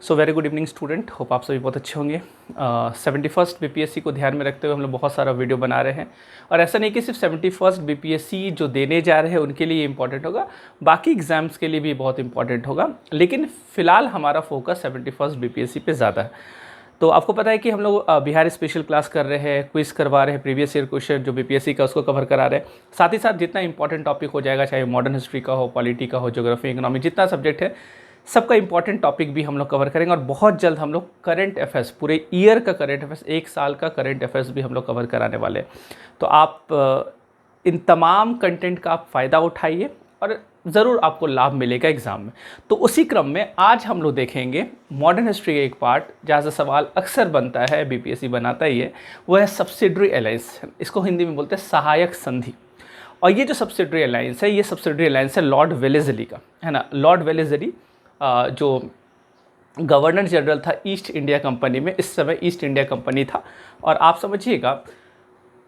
So very good evening student, hope आप सभी बहुत अच्छे होंगे। 71st बीपीएससी को ध्यान में रखते हुए हम लोग बहुत सारा वीडियो बना रहे हैं। और ऐसा नहीं कि सिर्फ 71st बीपीएससी जो देने जा रहे हैं उनके लिए इंपॉर्टेंट होगा, बाकी एग्जाम्स के लिए भी बहुत इंपॉर्टेंट होगा, लेकिन फ़िलहाल हमारा फोकस 71st बीपीएससी पे ज़्यादा है। तो आपको पता है कि हम लोग बिहार स्पेशल क्लास कर रहे हैं, क्विज़ करवा रहे हैं, प्रीवियस ईयर क्वेश्चन जो बीपीएससी का उसको कवर करा रहे हैं। साथ ही साथ जितना इंपॉर्टेंट टॉपिक हो जाएगा, चाहे मॉडर्न हिस्ट्री का हो, पॉलिटी का हो, ज्योग्राफी, इकोनॉमी, जितना सब्जेक्ट है सबका इंपॉर्टेंट टॉपिक भी हम लोग कवर करेंगे। और बहुत जल्द हम लोग करंट अफेयर्स, पूरे ईयर का करंट अफेयर्स, एक साल का करंट अफेयर्स भी हम लोग कवर कराने वाले हैं। तो आप इन तमाम कंटेंट का आप फ़ायदा उठाइए और ज़रूर आपको लाभ मिलेगा एग्ज़ाम में। तो उसी क्रम में आज हम लोग देखेंगे मॉडर्न हिस्ट्री का एक पार्ट जहाँ से सवाल अक्सर बनता है, बीपीएससी बनाता ही है, वो है सब्सिडरी अलायंस। इसको हिंदी में बोलते हैं सहायक संधि। और ये जो सब्सिडरी अलायंस है, ये सब्सिडरी अलायंस है लॉर्ड वेलेज़ली का, है ना। लॉर्ड वेलेज़ली जो गवर्नर जनरल था ईस्ट इंडिया कंपनी में, इस समय ईस्ट इंडिया कंपनी था। और आप समझिएगा,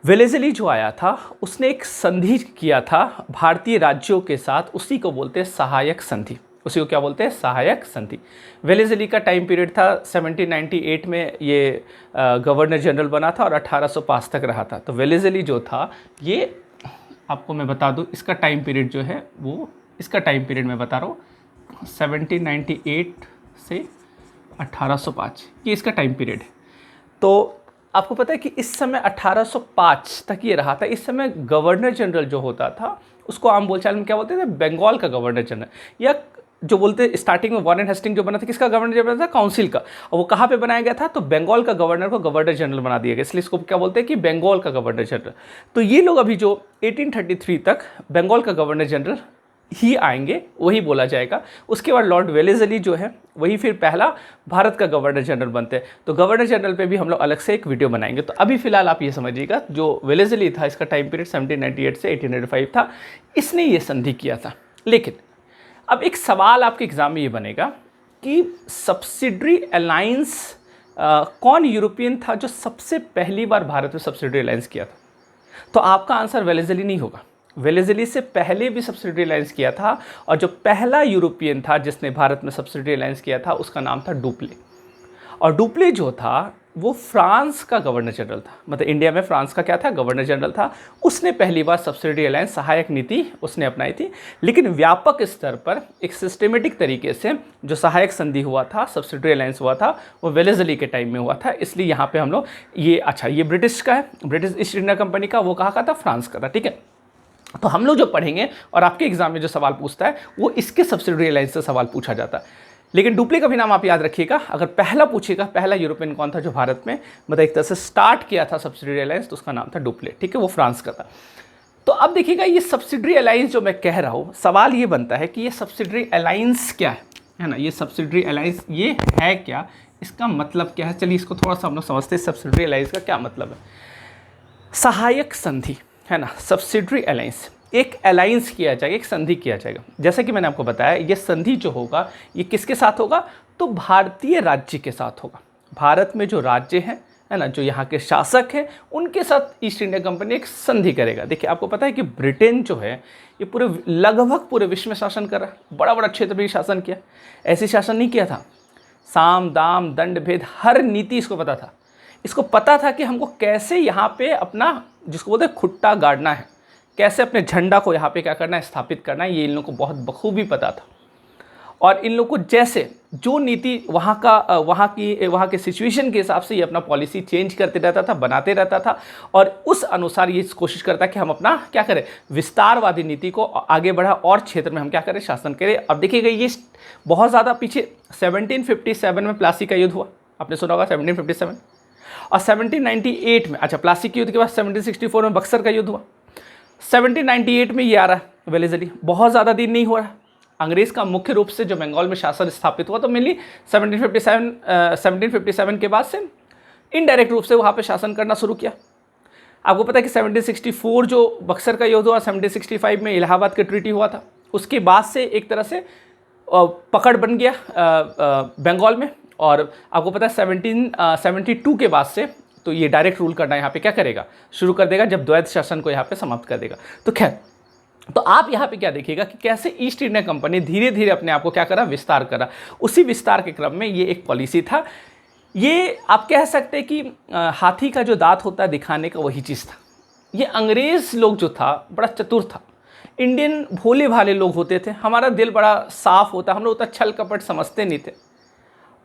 वेलेज़ली जो आया था उसने एक संधि किया था भारतीय राज्यों के साथ, उसी को बोलते हैं सहायक संधि। उसी को क्या बोलते हैं? सहायक संधि। वेलेज़ली का टाइम पीरियड था 1798 में ये गवर्नर जनरल बना था और 1805 तक रहा था। तो वेलेज़ली जो था, ये आपको मैं बता दूं, इसका टाइम पीरियड जो है वो, इसका टाइम पीरियड मैं बता रहा हूँ 1798 से 1805, ये इसका टाइम पीरियड है। तो आपको पता है कि इस समय 1805 तक ये रहा था। इस समय गवर्नर जनरल जो होता था उसको आम बोलचाल में क्या बोलते थे? बंगाल का गवर्नर जनरल, या जो बोलते स्टार्टिंग में वॉरेन हेस्टिंग जो बना था, किसका गवर्नर जनरल था? काउंसिल का। और वो कहाँ पे बनाया गया था? तो बंगाल का गवर्नर को गवर्नर जनरल बना दिया गया, इसलिए इसको क्या बोलते हैं कि बंगाल का गवर्नर जनरल। तो ये लोग अभी जो 1833 तक बंगाल का गवर्नर जनरल ही आएंगे, वही बोला जाएगा। उसके बाद लॉर्ड वेलेज़ली जो है वही फिर पहला भारत का गवर्नर जनरल बनते हैं। तो गवर्नर जनरल पे भी हम लोग अलग से एक वीडियो बनाएंगे। तो अभी फिलहाल आप ये समझिएगा, जो वेलेज़ली था इसका टाइम पीरियड 1798 से 1885 था, इसने ये संधि किया था। लेकिन अब एक सवाल आपके एग्जाम में ये बनेगा कि सब्सिडरी अलायंस कौन यूरोपियन था जो सबसे पहली बार भारत में सब्सिडरी अलायंस किया था? तो आपका आंसर वेलेज़ली नहीं होगा। वेलेज़ली से पहले भी सब्सिडरी अलायंस किया था, और जो पहला यूरोपियन था जिसने भारत में सब्सिडरी अलायंस किया था उसका नाम था डुप्ले। और डुप्ले जो था वो फ्रांस का गवर्नर जनरल था, मतलब इंडिया में फ्रांस का क्या था? गवर्नर जनरल था। उसने पहली बार सब्सिडरी अलायंस, सहायक नीति उसने अपनाई थी। लेकिन व्यापक स्तर पर एक सिस्टमेटिक तरीके से जो सहायक संधि हुआ था, सब्सिडरी अलायंस हुआ था, वो वेलेज़ली के टाइम में हुआ था। इसलिए यहाँ पे हम लोग ये, अच्छा ये ब्रिटिश का है, ब्रिटिश ईस्ट इंडिया कंपनी का, वो कहाँ का था? फ्रांस का था, ठीक है। तो हम लोग जो पढ़ेंगे और आपके एग्जाम में जो सवाल पूछता है वो इसके सब्सिडरी अलायंस से सवाल पूछा जाता है। लेकिन डुप्ले का भी नाम आप याद रखिएगा। अगर पहला पूछेगा, पहला यूरोपियन कौन था जो भारत में मतलब एक तरह से स्टार्ट किया था सब्सिडरी अलायंस, तो उसका नाम था डुप्ले, ठीक है, वो फ्रांस का था। तो अब देखिएगा, ये सब्सिडरी अलायंस जो मैं कह रहा हूँ, सवाल ये बनता है कि ये सब्सिडरी अलायंस क्या है ना। ये सब्सिडरी अलायंस ये है क्या, इसका मतलब क्या है? चलिए इसको थोड़ा सा हम लोग समझते हैं, सब्सिडरी अलायंस का क्या मतलब है। सहायक संधि, है ना, सब्सिडरी अलायंस, एक अलायंस किया जाएगा, एक संधि किया जाएगा। जैसा कि मैंने आपको बताया, ये संधि जो होगा ये किसके साथ होगा? तो भारतीय राज्य के साथ होगा। भारत में जो राज्य हैं, है ना, जो यहाँ के शासक हैं, उनके साथ ईस्ट इंडिया कंपनी एक संधि करेगा। देखिए, आपको पता है कि ब्रिटेन जो है ये पूरे लगभग पूरे विश्व में शासन कर रहा है, बड़ा बड़ा क्षेत्र में शासन किया। ऐसे शासन नहीं किया था, साम दाम दंड भेद हर नीति इसको पता था। इसको पता था कि हमको कैसे यहाँ पे अपना, जिसको बोलते हैं खुट्टा गाड़ना है, कैसे अपने झंडा को यहाँ पे क्या करना है? स्थापित करना है। ये इन लोगों को बहुत बखूबी पता था। और इन लोगों को जैसे जो नीति वहाँ के सिचुएशन के हिसाब से ये अपना पॉलिसी चेंज करते रहता था, बनाते रहता था, और उस अनुसार ये कोशिश करता कि हम अपना क्या करें? विस्तारवादी नीति को आगे बढ़ा और क्षेत्र में हम क्या करें? शासन करें। अब देखिएगा, ये बहुत ज़्यादा पीछे 1757 में प्लासी का युद्ध हुआ, आपने सुना होगा 1757। और 1798 में, अच्छा प्लासी के युद्ध के बाद 1764 में बक्सर का युद्ध हुआ। 1798 में ये आ रहा है वेलेज़ली, बहुत ज़्यादा दिन नहीं हो रहा। अंग्रेज़ का मुख्य रूप से जो बंगाल में शासन स्थापित हुआ, तो मेनली 1757 के बाद से इनडायरेक्ट रूप से वहाँ पे शासन करना शुरू किया। आपको पता है कि 1764 जो बक्सर का युद्ध हुआ, 1765 में इलाहाबाद का ट्रीटी हुआ था, उसके बाद से एक तरह से पकड़ बन गया बंगाल में। और आपको पता है 1772 के बाद से तो ये डायरेक्ट रूल करना यहाँ पे क्या करेगा? शुरू कर देगा, जब द्वैध शासन को यहाँ पे समाप्त कर देगा। तो खैर, तो आप यहाँ पे क्या देखिएगा कि कैसे ईस्ट इंडिया कंपनी धीरे धीरे अपने आप को क्या करा, विस्तार करा। उसी विस्तार के क्रम में ये एक पॉलिसी था। ये आप कह सकते हैं कि हाथी का जो दांत होता है दिखाने का, वही चीज़ था। ये अंग्रेज़ लोग जो था बड़ा चतुर था। इंडियन भोले भाले लोग होते थे, हमारा दिल बड़ा साफ होता, हम लोग उतना छल कपट समझते नहीं थे,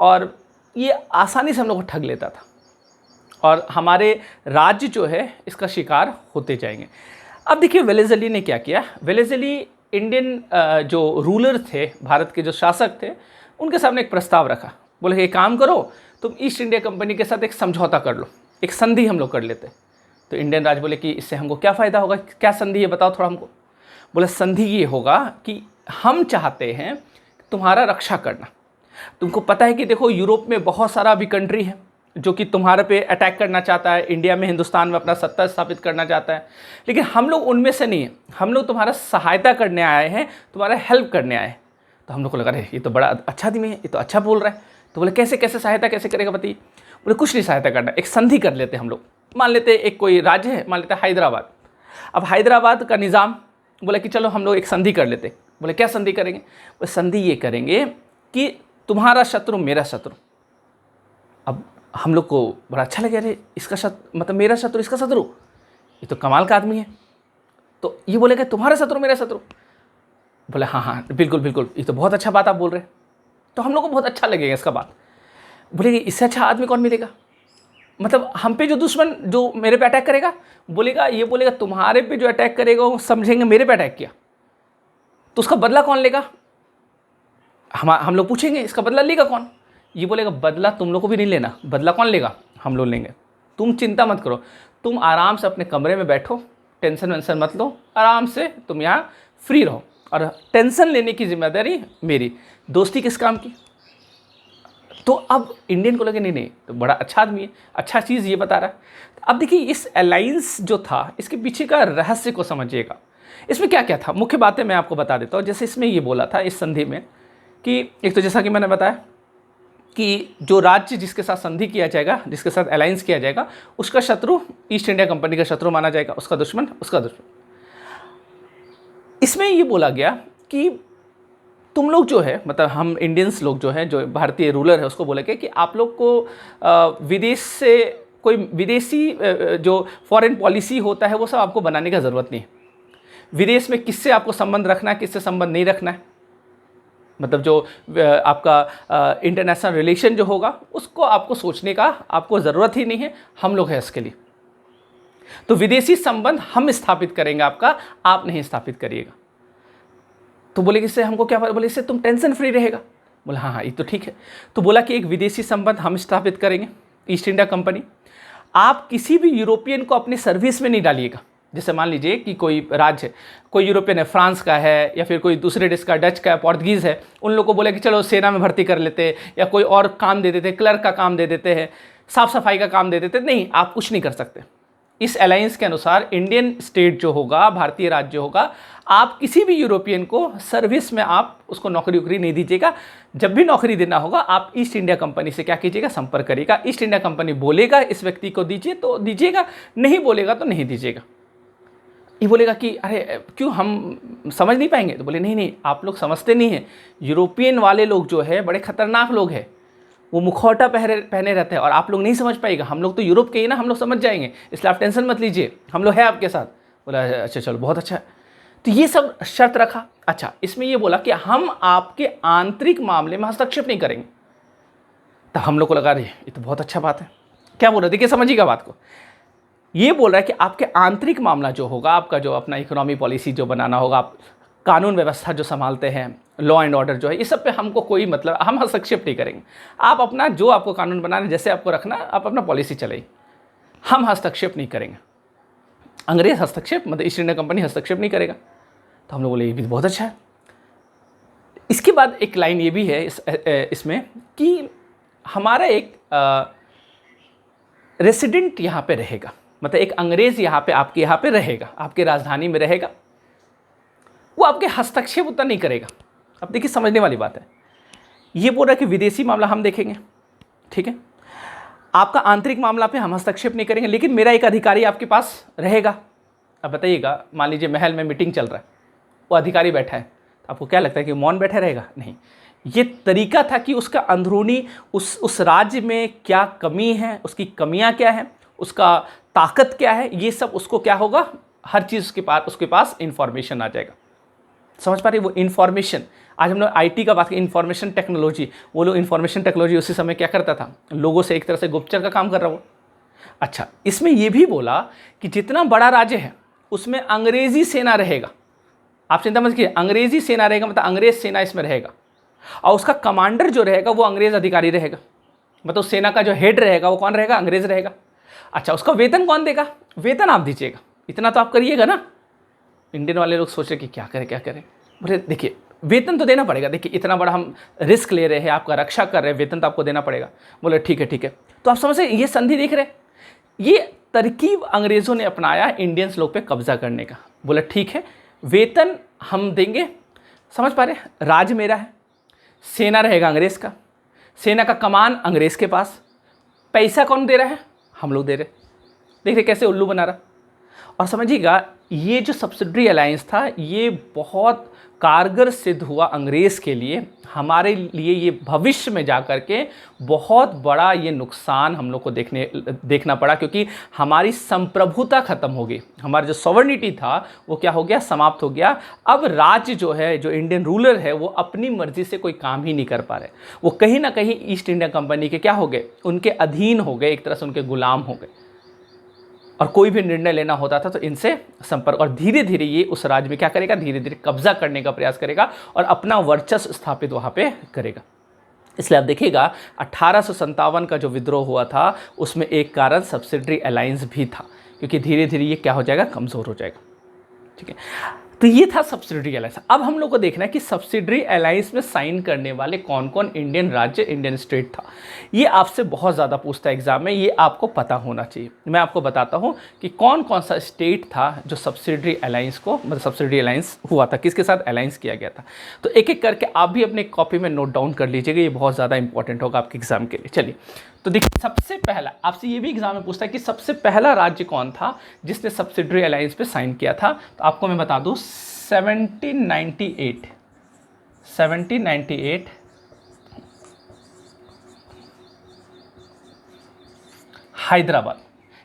और ये आसानी से हम लोग को ठग लेता था, और हमारे राज्य जो है इसका शिकार होते जाएंगे। अब देखिए वेलेज़ली ने क्या किया। वेलेज़ली इंडियन जो रूलर थे, भारत के जो शासक थे, उनके सामने एक प्रस्ताव रखा। बोले कि एक काम करो, तुम ईस्ट इंडिया कंपनी के साथ एक समझौता कर लो, एक संधि हम लोग कर लेते। तो इंडियन राज बोले कि इससे हमको क्या फ़ायदा होगा, क्या संधि है बताओ थोड़ा हमको। बोले संधि ये होगा कि हम चाहते हैं तुम्हारा रक्षा करना। तुमको पता है कि देखो यूरोप में बहुत सारा अभी कंट्री है जो कि तुम्हारे पे अटैक करना चाहता है, इंडिया में, हिंदुस्तान में अपना सत्ता स्थापित करना चाहता है, लेकिन हम लोग उनमें से नहीं हैं। हम लोग तुम्हारा सहायता करने आए हैं, तुम्हारा हेल्प करने आए हैं। तो हम लोग को लगा अरे ये तो बड़ा अच्छा आदमी है, ये तो अच्छा बोल रहा है। तो बोले कैसे कैसे सहायता कैसे करेगा बताइए। बोले कुछ नहीं सहायता करना, एक संधि कर लेते हम लोग। मान लेते एक कोई राज्य है, मान लेते हैदराबाद। अब हैदराबाद का निज़ाम बोले कि चलो हम लोग एक संधि कर लेते। बोले क्या संधि करेंगे। बोले संधि ये करेंगे कि तुम्हारा शत्रु मेरा शत्रु। अब हम लोग को बड़ा अच्छा लगे, अरे इसका शत्रु मतलब मेरा शत्रु इसका शत्रु, ये तो कमाल का आदमी है। तो ये बोले कि तुम्हारा शत्रु मेरा शत्रु। बोले हाँ हाँ बिल्कुल बिल्कुल, ये तो बहुत अच्छा बात आप बोल रहे हैं। तो हम लोग को बहुत अच्छा लगेगा इसका बात। बोले कि इससे अच्छा आदमी कौन मिलेगा, मतलब हम पे जो दुश्मन जो मेरे पे अटैक करेगा, बोलेगा ये बोलेगा तुम्हारे पे जो अटैक करेगा वो समझेंगे मेरे पे अटैक किया, तो उसका बदला कौन लेगा। हम लोग पूछेंगे इसका बदला लेगा कौन। ये बोलेगा बदला तुम लोग को भी नहीं लेना, बदला कौन लेगा, हम लोग लेंगे। तुम चिंता मत करो, तुम आराम से अपने कमरे में बैठो, टेंशन वेंशन मत लो, आराम से तुम यहाँ फ्री रहो, और टेंशन लेने की जिम्मेदारी मेरी, दोस्ती किस काम की। तो अब इंडियन को लगे नहीं नहीं तो बड़ा अच्छा आदमी है, अच्छा चीज़ ये बता रहा है। अब देखिए इस अलायंस जो था इसके पीछे का रहस्य को समझिएगा। इसमें क्या क्या था, मुख्य बातें मैं आपको बता देता हूँ। जैसे इसमें ये बोला था इस संधि में कि एक तो जैसा कि मैंने बताया कि जो राज्य जिसके साथ संधि किया जाएगा, जिसके साथ अलायंस किया जाएगा, उसका शत्रु ईस्ट इंडिया कंपनी का शत्रु माना जाएगा, उसका दुश्मन उसका दुश्मन। इसमें ये बोला गया कि तुम लोग जो है, मतलब हम इंडियंस लोग जो है, जो भारतीय रूलर है, उसको बोले कि आप लोग को विदेश से कोई विदेशी जो फॉरेन पॉलिसी होता है वो सब आपको बनाने का ज़रूरत नहीं है। विदेश में किससे आपको संबंध रखना है, किससे संबंध नहीं रखना है, मतलब जो आपका इंटरनेशनल रिलेशन जो होगा उसको आपको सोचने का आपको ज़रूरत ही नहीं है, हम लोग हैं इसके लिए। तो विदेशी संबंध हम स्थापित करेंगे आपका, आप नहीं स्थापित करिएगा। तो बोले कि इससे हमको क्या, बोले इससे तुम टेंशन फ्री रहेगा। बोला हाँ हाँ ये तो ठीक है। तो बोला कि एक विदेशी संबंध हम स्थापित करेंगे, ईस्ट इंडिया कंपनी। आप किसी भी यूरोपियन को अपनी सर्विस में नहीं डालिएगा। जैसे मान लीजिए कि कोई राज्य, कोई यूरोपियन है, फ्रांस का है या फिर कोई दूसरे देश का, डच का है, पोर्तुगीज़ है, उन लोग को बोले कि चलो सेना में भर्ती कर लेते, या कोई और काम दे देते, क्लर्क का काम दे देते हैं, साफ सफाई का काम दे देते। नहीं, आप कुछ नहीं कर सकते। इस अलायंस के अनुसार इंडियन स्टेट जो होगा, भारतीय राज्य जो होगा, आप किसी भी यूरोपियन को सर्विस में आप उसको नौकरी वोकरी नहीं दीजिएगा। जब भी नौकरी देना होगा आप ईस्ट इंडिया कंपनी से क्या कीजिएगा, संपर्क करिएगा। ईस्ट इंडिया कंपनी बोलेगा इस व्यक्ति को दीजिए तो दीजिएगा, नहीं बोलेगा तो नहीं दीजिएगा। ये बोलेगा कि अरे क्यों, हम समझ नहीं पाएंगे। तो बोले नहीं नहीं, आप लोग समझते नहीं हैं, यूरोपियन वाले लोग जो है बड़े खतरनाक लोग हैं, वो मुखौटा पहने रहते हैं और आप लोग नहीं समझ पाएगा। हम लोग तो यूरोप के ही ना, हम लोग समझ जाएंगे, इसलिए आप टेंशन मत लीजिए, हम लोग हैं आपके साथ। बोला अच्छा चलो बहुत अच्छा। तो ये सब शर्त रखा। अच्छा, इसमें ये बोला कि हम आपके आंतरिक मामले में हस्तक्षेप नहीं करेंगे। तब हम लोग को लगा रही ये तो बहुत अच्छा बात है। क्या बोल रहे, देखिए समझिएगा बात को। ये बोल रहा है कि आपके आंतरिक मामला जो होगा, आपका जो अपना इकोनॉमी पॉलिसी जो बनाना होगा, आप कानून व्यवस्था जो संभालते हैं, लॉ एंड ऑर्डर जो है, इस सब पे हमको कोई मतलब, हम हस्तक्षेप नहीं करेंगे। आप अपना जो आपको कानून बनाना है, जैसे आपको रखना, आप अपना पॉलिसी चलाइए, हम हस्तक्षेप नहीं करेंगे। अंग्रेज हस्तक्षेप मतलब ईस्ट इंडिया कंपनी हस्तक्षेप नहीं करेगा। तो हम लोग बोले ये भी बहुत अच्छा है। इसके बाद एक लाइन ये भी है इसमें कि हमारा एक रेसिडेंट यहाँ पे रहेगा, मतलब एक अंग्रेज़ यहाँ पे आपके यहाँ पे रहेगा, आपके राजधानी में रहेगा, वो आपके हस्तक्षेप उतना नहीं करेगा। अब देखिए समझने वाली बात है, ये बोल रहा है कि विदेशी मामला हम देखेंगे, ठीक है, आपका आंतरिक मामला पे हम हस्तक्षेप नहीं करेंगे, लेकिन मेरा एक अधिकारी आपके पास रहेगा। अब बताइएगा, मान लीजिए महल में मीटिंग चल रहा है, वो अधिकारी बैठा है, तो आपको क्या लगता है कि मौन बैठा रहेगा? नहीं, ये तरीका था कि उसका अंदरूनी उस राज्य में क्या कमी है, उसकी कमियां क्या है, उसका ताकत क्या है, ये सब उसको क्या होगा, हर चीज़ उसके पास इंफॉर्मेशन आ जाएगा। समझ पा रहे? वो इंफॉर्मेशन, आज हम लोग आईटी का बात की, इंफॉर्मेशन टेक्नोलॉजी, वो लोग इंफॉर्मेशन टेक्नोलॉजी उसी समय क्या करता था, लोगों से एक तरह से गुप्तचर का काम कर रहा हो। अच्छा, इसमें ये भी बोला कि जितना बड़ा राज्य है उसमें अंग्रेजी सेना रहेगा। आप चिंता मत कीजिए, अंग्रेजी सेना रहेगा, मतलब अंग्रेज सेना इसमें रहेगा, और उसका कमांडर जो रहेगा वो अंग्रेज अधिकारी रहेगा, मतलब सेना का जो हेड रहेगा वो कौन रहेगा, अंग्रेज रहेगा। अच्छा, उसका वेतन कौन देगा? वेतन आप दीजिएगा, इतना तो आप करिएगा ना। इंडियन वाले लोग सोच रहे कि क्या करें। बोले देखिए, वेतन तो देना पड़ेगा, देखिए इतना बड़ा हम रिस्क ले रहे हैं, आपका रक्षा कर रहे हैं, वेतन तो आपको देना पड़ेगा। बोले ठीक है। तो आप समझ रहे, ये संधि देख रहे, ये तरकीब अंग्रेजों ने अपनाया इंडियंस लोग पे कब्जा करने का। बोले ठीक है, वेतन हम देंगे, समझ पा रहे, राज मेरा है, सेना रहेगा अंग्रेज का, सेना का कमान अंग्रेज के पास, पैसा कौन दे रहा है, हम लोग दे रहे। देख रहे कैसे उल्लू बना रहा। और समझिएगा, ये जो सब्सिडरी अलायंस था ये बहुत कारगर सिद्ध हुआ अंग्रेज़ के लिए, हमारे लिए ये भविष्य में जा कर के बहुत बड़ा ये नुकसान हम लोग को देखना पड़ा, क्योंकि हमारी संप्रभुता खत्म हो गई, हमारा जो सॉवरेनिटी था वो क्या हो गया, समाप्त हो गया। अब राज्य जो है, जो इंडियन रूलर है, वो अपनी मर्जी से कोई काम ही नहीं कर पा रहे, वो कहीं ना कहीं ईस्ट इंडिया कंपनी के क्या हो गए, उनके अधीन हो गए, एक तरह से उनके गुलाम हो गए, और कोई भी निर्णय लेना होता था तो इनसे संपर्क, और धीरे धीरे ये उस राज्य में क्या करेगा, धीरे धीरे कब्जा करने का प्रयास करेगा और अपना वर्चस्व स्थापित वहाँ पे करेगा। इसलिए आप देखिएगा 1857 का जो विद्रोह हुआ था उसमें एक कारण सब्सिडरी अलायंस भी था, क्योंकि धीरे धीरे ये क्या हो जाएगा, कमज़ोर हो जाएगा। ठीक है, तो ये था सब्सिडरी अलायंस। अब हम लोग को देखना है कि सब्सिडरी अलायंस में साइन करने वाले कौन कौन इंडियन राज्य, इंडियन स्टेट था। ये आपसे बहुत ज़्यादा पूछता है एग्जाम में, ये आपको पता होना चाहिए। मैं आपको बताता हूँ कि कौन कौन सा स्टेट था जो सब्सिडरी अलायंस को, मतलब सब्सिडरी अलायंस हुआ था, किसके साथ अलायंस किया गया था। तो एक एक करके आप भी अपने कॉपी में नोट डाउन कर लीजिएगा, ये बहुत ज़्यादा इंपॉर्टेंट होगा आपके एग्जाम के लिए। चलिए, तो देखिए, सबसे पहला आपसे ये भी एग्जाम में पूछता है कि सबसे पहला राज्य कौन था जिसने सब्सिडरी अलायंस पे साइन किया था। तो आपको मैं बता दूँ 1798 हैदराबाद।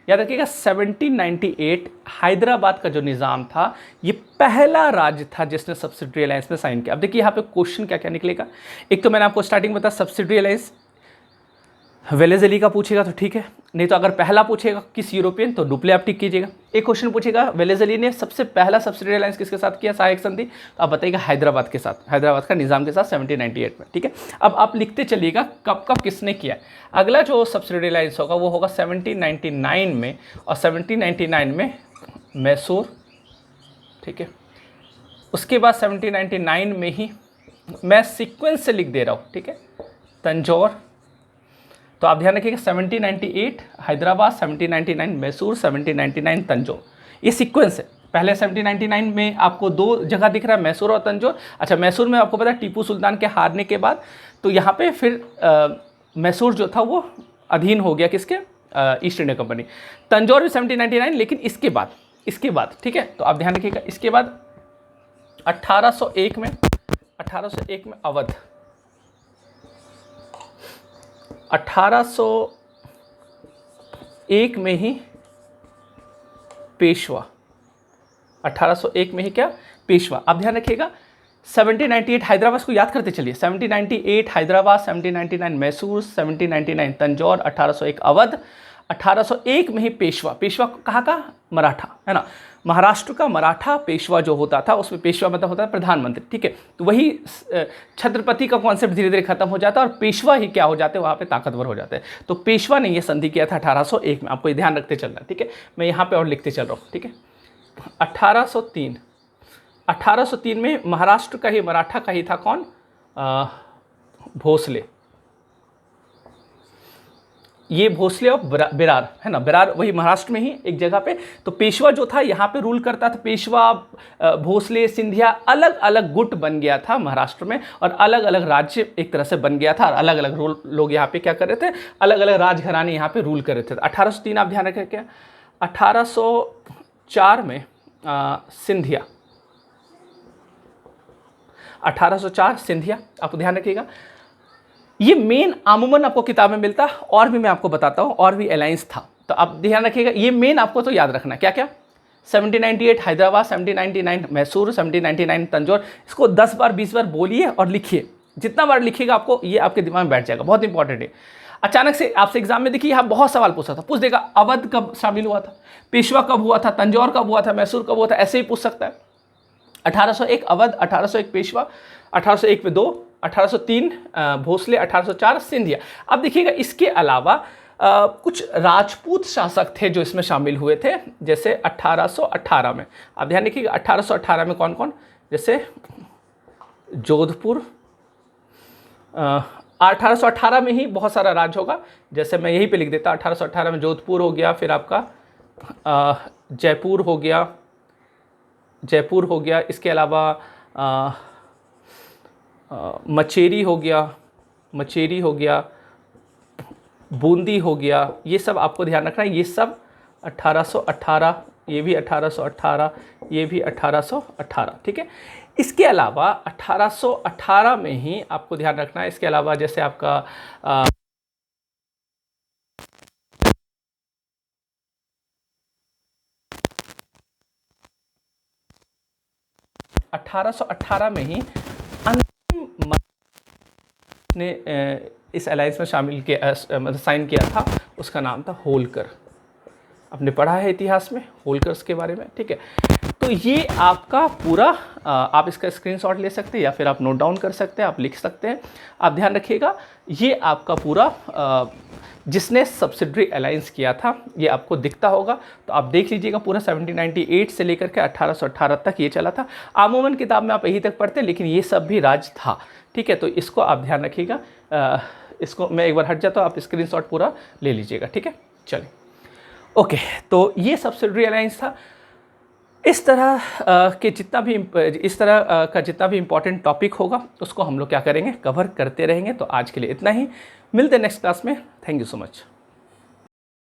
याद रखिएगा, 1798 हैदराबाद का जो निज़ाम था ये पहला राज्य था जिसने सब्सिडरी अलायंस में साइन किया। अब देखिए यहाँ पे क्वेश्चन क्या क्या निकलेगा। एक तो मैंने आपको स्टार्टिंग में बताया सब्सिडरी अलायंस, वेलेज़ली का पूछेगा तो ठीक है, नहीं तो अगर पहला पूछेगा किस यूरोपियन तो डुप्ले आप टिक कीजिएगा। एक क्वेश्चन पूछेगा वेलेज़ली ने सबसे पहला सब्सिडरी अलायंस किसके साथ किया, सहायक संधि, तो आप बताइएगा हैदराबाद के साथ, हैदराबाद का निज़ाम के साथ 1798 में। ठीक है, अब आप लिखते चलिएगा कब कब किसने किया। अगला जो सब्सिडरी अलायंस होगा वो होगा 1799 में, और 1799 में मैसूर। ठीक है, उसके बाद 1799 में ही, मैं सीक्वेंस से लिख दे रहा हूँ, ठीक है, तंजौर। तो आप ध्यान रखिएगा 1798 हैदराबाद, 1799 मैसूर, 1799 तंजौर, ये सीक्वेंस है। पहले 1799 में आपको दो जगह दिख रहा है, मैसूर और तंजौर। अच्छा, मैसूर में आपको पता है टीपू सुल्तान के हारने के बाद तो यहाँ पे फिर मैसूर जो था वो अधीन हो गया किसके, ईस्ट इंडिया कंपनी। तंजौर भी 1799, लेकिन इसके बाद ठीक है। तो आप ध्यान रखिएगा, इसके बाद 1801 में अवध, 1801 में ही पेशवा, 1801 में ही क्या, पेशवा। आप ध्यान रखिएगा 1798 हैदराबाद को याद करते चलिए, 1798 हैदराबाद, 1799 मैसूर, 1799 तंजौर, 1801 अवध, 1801 में ही पेशवा। पेशवा कहाँ का, मराठा, है ना, महाराष्ट्र का मराठा पेशवा जो होता था, उसमें पेशवा मतलब होता है प्रधानमंत्री। ठीक है, तो वही छत्रपति का कॉन्सेप्ट धीरे धीरे खत्म हो जाता है और पेशवा ही क्या हो जाते हैं, वहाँ पे ताकतवर हो जाते हैं। तो पेशवा ने ये संधि किया था 1801 में, आपको ये ध्यान रखते चलना। ठीक है, मैं यहाँ पे और लिखते चल रहा हूँ। ठीक है, 1803 में महाराष्ट्र का ही, मराठा का ही था कौन, भोसले। ये भोसले और बेरार, है ना, बेरार वही महाराष्ट्र में ही एक जगह पे। तो पेशवा जो था यहाँ पे रूल करता था, पेशवा, भोसले, सिंधिया, अलग अलग गुट बन गया था महाराष्ट्र में, और अलग अलग राज्य एक तरह से बन गया था, और अलग अलग लोग यहाँ पे क्या कर रहे थे, अलग अलग राजघराने यहाँ पे रूल कर रहे थे। 1803 आप ध्यान रखें क्या, 1804 में सिंधिया, 1804 सिंधिया, आपको ध्यान रखिएगा। ये मेन अमूमन आपको किताब में मिलता है, और भी मैं आपको बताता हूँ, और भी अलायंस था, तो आप ध्यान रखिएगा। ये मेन आपको तो याद रखना क्या क्या, 1798 हैदराबाद, 1799 मैसूर, 1799 तंजौर। इसको 10 बार 20 बार बोलिए और लिखिए, जितना बार लिखिएगा आपको ये आपके दिमाग में बैठ जाएगा, बहुत इंपॉर्टेंट है। अचानक से आपसे एग्जाम में देखिए यहाँ बहुत सवाल पूछ देगा, अवध कब शामिल हुआ था, पेशवा कब हुआ था, तंजौर कब हुआ था, मैसूर कब हुआ था, ऐसे ही पूछ सकता है। 1801 अवध, 1801 पेशवा, 1801 में 2, 1803 भोसले, 1804 सिंधिया। अब देखिएगा इसके अलावा कुछ राजपूत शासक थे जो इसमें शामिल हुए थे, जैसे 1818 में। अब ध्यान रखिएगा 1818 में कौन कौन, जैसे जोधपुर, 1818 में ही बहुत सारा राज्य होगा, जैसे मैं यहीं पे लिख देता, 1818 में जोधपुर हो गया, फिर आपका जयपुर हो गया, जयपुर हो गया, इसके अलावा मचेरी हो गया, मचेरी हो गया, बूंदी हो गया, ये सब आपको ध्यान रखना है। ये सब 1818, ये भी 1818, ये भी 1818, ठीक है। इसके अलावा 1818 में ही आपको ध्यान रखना है, इसके अलावा जैसे आपका 1818 में ही अंतिम ने इस अलायंस में शामिल किया, मतलब साइन किया था, उसका नाम था होलकर। आपने पढ़ा है इतिहास में होलकर्स के बारे में, ठीक है। तो ये आपका पूरा आप इसका स्क्रीनशॉट ले सकते हैं या फिर आप नोट डाउन कर सकते हैं, आप लिख सकते हैं। आप ध्यान रखिएगा ये आपका पूरा जिसने सब्सिडरी अलायंस किया था ये आपको दिखता होगा, तो आप देख लीजिएगा पूरा 1798 से लेकर के 1818 तक ये चला था। अमूमन किताब में आप यहीं तक पढ़ते, लेकिन ये सब भी राज था, ठीक है। तो इसको आप ध्यान रखिएगा। इसको मैं एक बार हट जाता हूँ, आप स्क्रीनशॉट पूरा ले लीजिएगा, ठीक है। चलिए ओके, तो ये सब्सिडरी अलायंस था। इस तरह के जितना भी इस तरह का जितना भी इम्पोर्टेंट टॉपिक होगा उसको हम लोग क्या करेंगे, कवर करते रहेंगे। तो आज के लिए इतना ही, मिलते हैं नेक्स्ट क्लास में। Thank you so much.